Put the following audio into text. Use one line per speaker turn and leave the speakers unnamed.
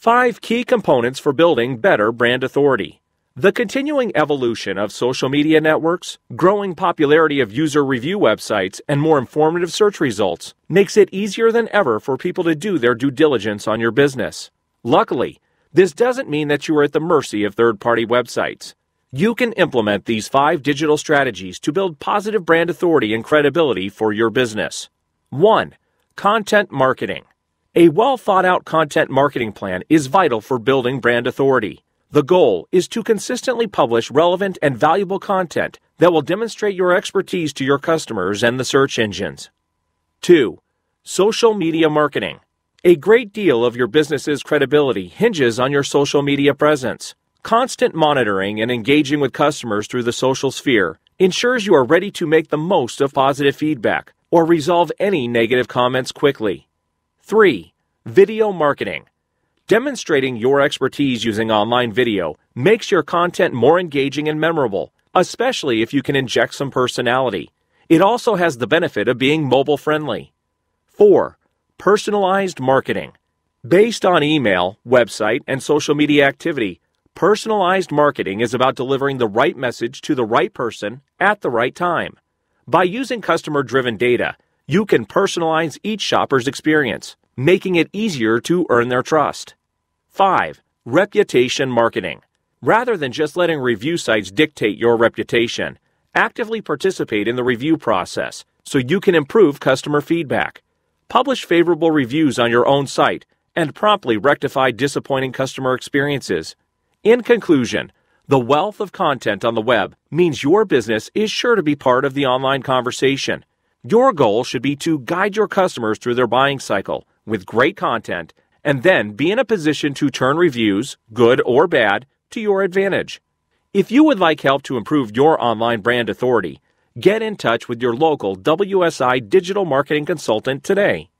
5 key components for building better brand authority. The continuing evolution of social media networks, growing popularity of user review websites, and more informative search results makes it easier than ever for people to do their due diligence on your business. Luckily, this doesn't mean that you are at the mercy of third-party websites. You can implement these 5 digital strategies to build positive brand authority and credibility for your business. 1. Content marketing. A well-thought-out content marketing plan is vital for building brand authority. The goal is to consistently publish relevant and valuable content that will demonstrate your expertise to your customers and the search engines. 2. Social media marketing. A great deal of your business's credibility hinges on your social media presence. Constant monitoring and engaging with customers through the social sphere ensures you are ready to make the most of positive feedback or resolve any negative comments quickly. 3. Video marketing. Demonstrating your expertise using online video makes your content more engaging and memorable, especially if you can inject some personality. It also has the benefit of being mobile-friendly. 4. Personalized marketing. Based on email, website, and social media activity, personalized marketing is about delivering the right message to the right person at the right time. By using customer-driven data, you can personalize each shopper's experience, making it easier to earn their trust. 5. Reputation marketing. Rather than just letting review sites dictate your reputation, actively participate in the review process so you can improve customer feedback. Publish favorable reviews on your own site and promptly rectify disappointing customer experiences. In conclusion, the wealth of content on the web means your business is sure to be part of the online conversation. Your goal should be to guide your customers through their buying cycle with great content and then be in a position to turn reviews, good or bad, to your advantage. If you would like help to improve your online brand authority, get in touch with your local WSI digital marketing consultant today.